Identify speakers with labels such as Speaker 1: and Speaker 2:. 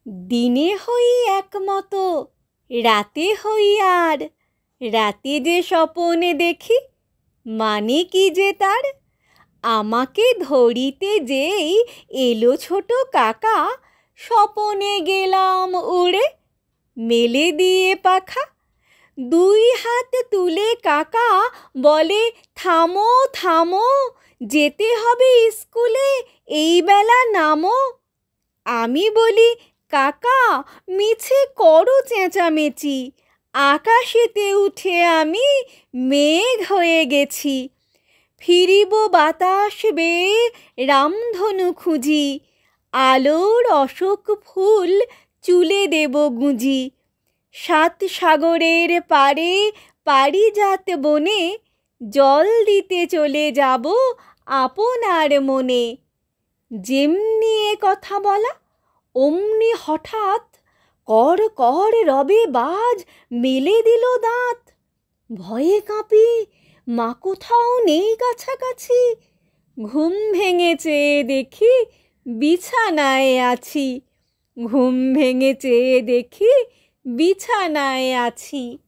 Speaker 1: দিনে হই একমতো, রাতে হই আর। রাতে যে স্বপনে দেখি, মানে কি যে তার? আমাকে ধরিতে যেই এলো ছোট কাকা, স্বপনে গেলাম উড়ে, মেলে দিয়ে পাখা। দুই হাত তুলে কাকা বলে, থামো থামো, যেতে হবে স্কুলে, এই বেলা নামো। আমি বলি, কাকা মিছে করো চেঁচামেচি, আকাশেতে উঠে আমি মেঘ হয়ে গেছি। ফিরিব বাতাস বেয়ে রামধনু খুঁজি, আলোর অশোক ফুল চুলে দেব গুঁজি। সাত সাগরের পারে পারিজাত বনে, জল দিতে চলে যাব আপনার মনে। যেমনি এ কথা বলা, অমনি হঠাৎ কর কর রবে বাজ মেলে দিল দাঁত। ভয়ে কাঁপি, মা কোথাও নেই কাছাকাছি। ঘুম ভেঙে চেয়ে দেখি, বিছানায় আছি। ঘুম ভেঙে চেয়ে দেখি, বিছানায় আছি।